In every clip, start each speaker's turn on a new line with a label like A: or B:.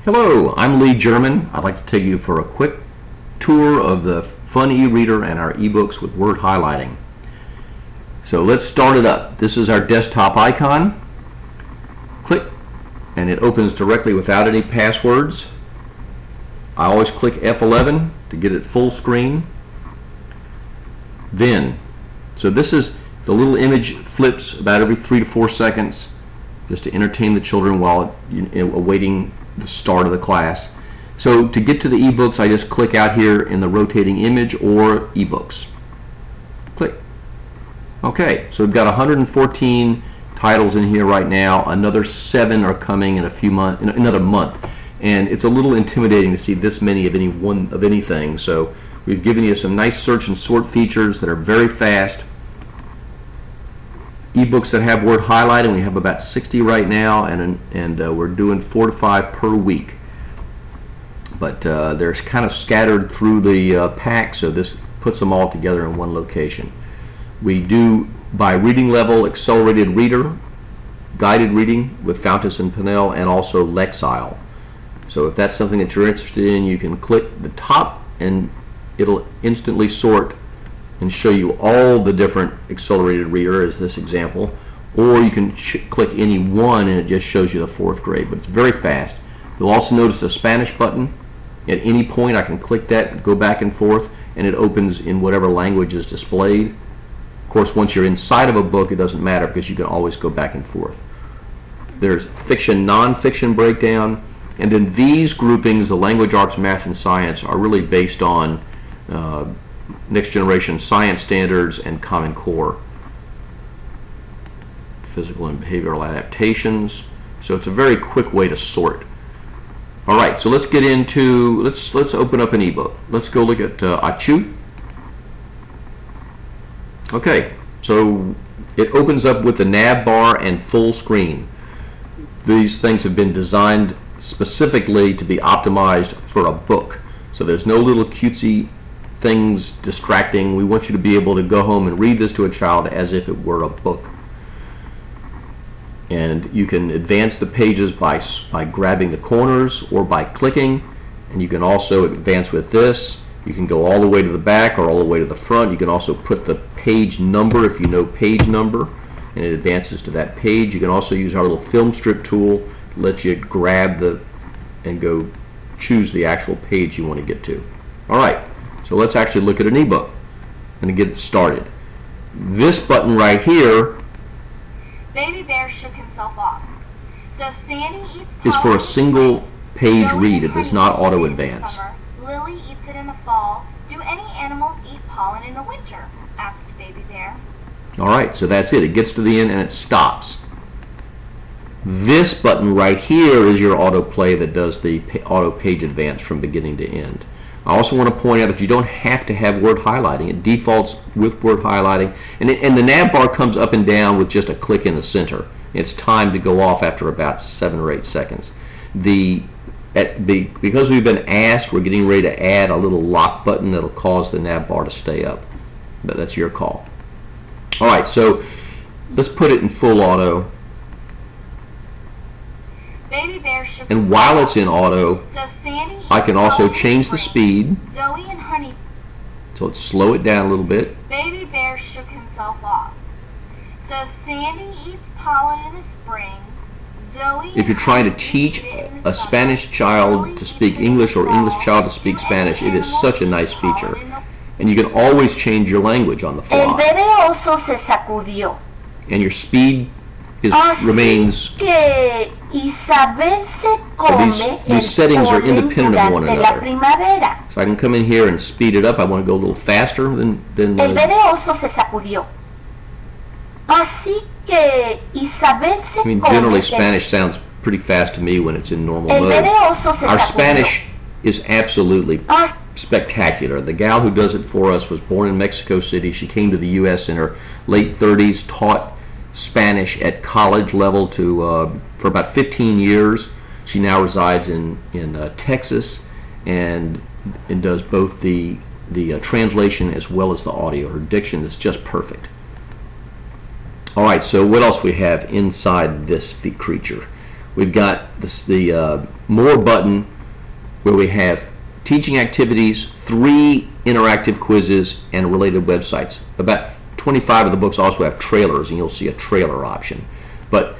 A: Hello, I'm Lee German. I'd like to take you for a quick tour of the fun e-reader and our ebooks with word highlighting. So let's start it up. This is our desktop icon. Click and it opens directly without any passwords. I always click F11 to get it full screen. Then, so this is the little image flips about every 3 to 4 seconds just to entertain the children while awaiting the start of the class. So to get to the ebooks, I just click out here in the rotating image or ebooks. Click. Okay, so we've got 114 titles in here right now. Another 7 are coming in a few months, in another month, and it's a little intimidating to see this many of anything. So we've given you some nice search and sort features that are very fast. Ebooks that have word highlighting, we have about 60 right now, and we're doing 4 to 5 per week. But they're kind of scattered through the pack, so this puts them all together in one location. We do by reading level accelerated reader, guided reading with Fountas and Pinnell, and also Lexile. So if that's something that you're interested in, you can click the top and it'll instantly sort and show you all the different accelerated reader as this example, or you can click any one and it just shows you the 4th grade, but it's very fast. You'll also notice the Spanish button. At any point I can click that, go back and forth, and it opens in whatever language is displayed. Of course, once you're inside of a book, it doesn't matter because you can always go back and forth. There's fiction, non-fiction breakdown, and then these groupings, the language, arts, math, and science, are really based on next generation science standards and Common Core. Physical and behavioral adaptations. So it's a very quick way to sort. All right, so let's get into, let's open up an ebook. Let's go look at Achu. Okay, so it opens up with the nav bar and full screen. These things have been designed specifically to be optimized for a book. So there's no little cutesy things distracting. We want you to be able to go home and read this to a child as if it were a book. And you can advance the pages by grabbing the corners or by clicking, and you can also advance with this. You can go all the way to the back or all the way to the front. You can also put the page number if you know page number, and it advances to that page. You can also use our little film strip tool to let you grab and go choose the actual page you want to get to. All right, so let's actually look at an ebook and get it started. This button right here
B: Baby Bear shook himself off. So Sandy eats
A: is for a single page read. It does not auto advance.
B: Lily eats it in the fall. Do any animals eat pollen in the winter? Asked Baby Bear.
A: All right, so that's it. It gets to the end and it stops. This button right here is your autoplay that does the auto page advance from beginning to end. I also want to point out that you don't have to have word highlighting. It defaults with word highlighting, and the nav bar comes up and down with just a click in the center. It's timed to go off after about 7 or 8 seconds. Because we've been asked, we're getting ready to add a little lock button that'll cause the nav bar to stay up. But that's your call. All right, so let's put it in full auto.
B: Baby Bear shook
A: and while it's in auto,
B: so Sandy
A: I can also change the speed.
B: Zoe and Honey.
A: So let's slow it down a little bit.
B: Baby Bear shook himself off. So Sandy eats pollen in the spring. Zoe
A: if you're trying to teach a Spanish child to speak English or English child to speak Spanish, it is such a nice feature. And you can always change your language on the fly.
C: El bebé oso se sacudió.
A: And your speed remains.
C: Isabel se come
A: these settings are independent of one another. So I can come in here and speed it up. I want to go a little faster than
C: El bebé oso se sacudió. Así que Isabel se
A: I mean, generally Spanish sounds pretty fast to me when it's in normal mode. Our Spanish is absolutely spectacular. The gal who does it for us was born in Mexico City. She came to the U.S. in her late 30s, taught Spanish at college level for about 15 years. She now resides in Texas and does both the translation as well as the audio. Her diction is just perfect. All right, so what else we have inside this creature? we've got the More button where we have teaching activities, 3 interactive quizzes, and related websites. About 25 of the books also have trailers, and you'll see a trailer option. But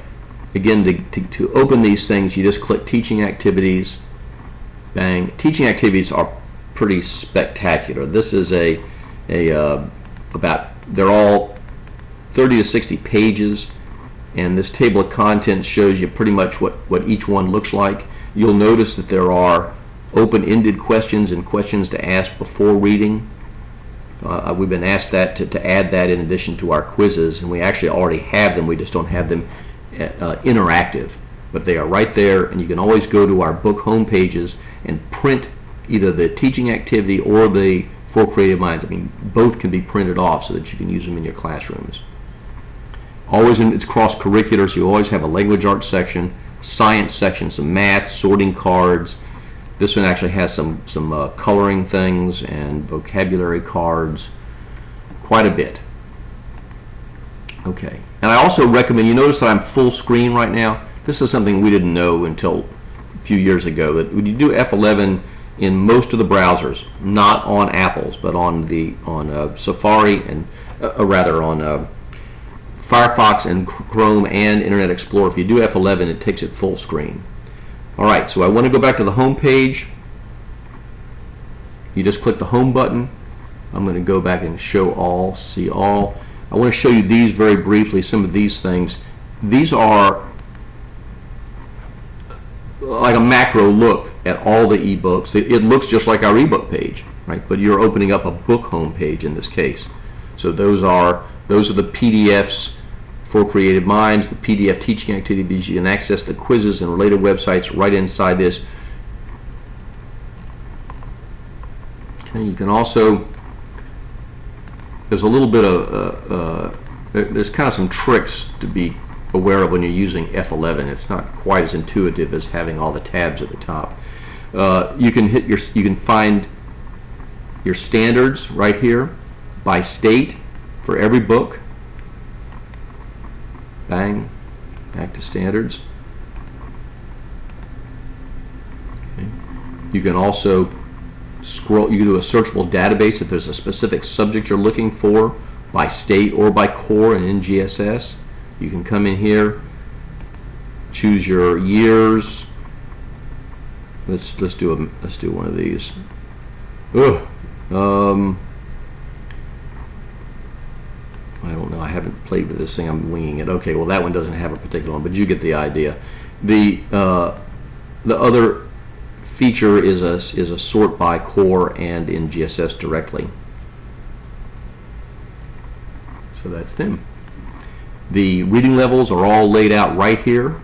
A: again, to open these things, you just click Teaching Activities, bang. Teaching Activities are pretty spectacular. This is they're all 30 to 60 pages, and this table of contents shows you pretty much what each one looks like. You'll notice that there are open-ended questions and questions to ask before reading. We've been asked that to add that in addition to our quizzes, and we actually already have them. We just don't have them interactive, but they are right there, and you can always go to our book home pages and print either the teaching activity or the For Creative Minds. I mean, both can be printed off so that you can use them in your classrooms. Always it's cross-curricular, so you always have a language arts section, science section, some math, sorting cards. This one actually has some coloring things and vocabulary cards, quite a bit. Okay, and I also recommend, you notice that I'm full screen right now. This is something we didn't know until a few years ago, that when you do F11 in most of the browsers, not on Apple's, but on Safari and on Firefox and Chrome and Internet Explorer, if you do F11, it takes it full screen. All right, so I want to go back to the home page. You just click the home button. I'm going to go back and show all, see all. I want to show you these very briefly, some of these things. These are like a macro look at all the ebooks. It looks just like our ebook page, right? But you're opening up a book home page in this case. So those are the PDFs for Creative Minds, the PDF teaching activities. You can access the quizzes and related websites right inside this. Okay, you can also, there's a little bit of, there's kind of some tricks to be aware of when you're using F11. It's not quite as intuitive as having all the tabs at the top. You can find your standards right here by state for every book. Bang, back to standards. Okay. You can also scroll, you can do a searchable database if there's a specific subject you're looking for by state or by core and in GSS. You can come in here, choose your years. Let's do one of these. I don't know. I haven't played with this thing. I'm winging it. Okay, well that one doesn't have a particular one, but you get the idea. The other feature is a sort by core and in GSS directly. So that's them. The reading levels are all laid out right here.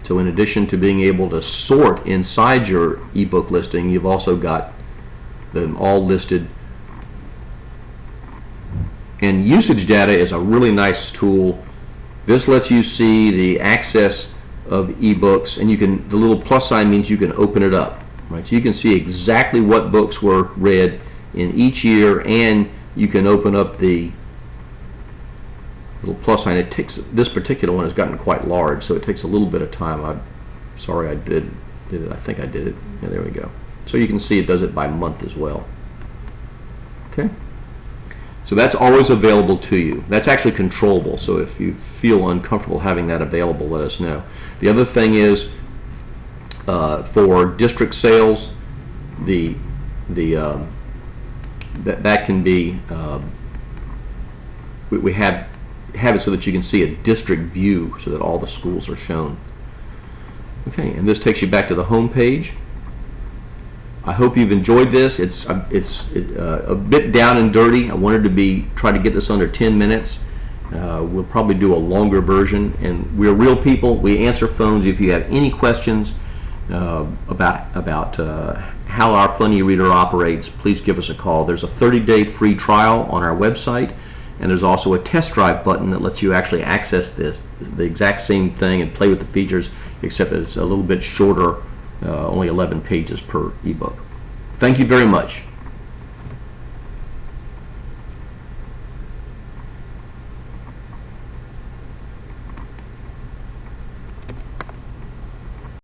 A: So in addition to being able to sort inside your ebook listing, you've also got them all listed. And usage data is a really nice tool. This lets you see the access of ebooks, and the little plus sign means you can open it up, right? So you can see exactly what books were read in each year, and you can open up the little plus sign. It takes, this particular one has gotten quite large, so it takes a little bit of time. I'm sorry I did it. I think I did it. Yeah, there we go. So you can see it does it by month as well. Okay. So that's always available to you. That's actually controllable, so if you feel uncomfortable having that available, let us know. The other thing is for district sales, that can be, we have it so that you can see a district view so that all the schools are shown. Okay, and this takes you back to the home page. I hope you've enjoyed this. It's a bit down and dirty. I wanted to try to get this under 10 minutes. We'll probably do a longer version, and we're real people. We answer phones. If you have any questions about how our Fun eReader operates, please give us a call. There's a 30-day free trial on our website, and there's also a test drive button that lets you actually access the exact same thing and play with the features, except that it's a little bit shorter. Only 11 pages per ebook. Thank you very much.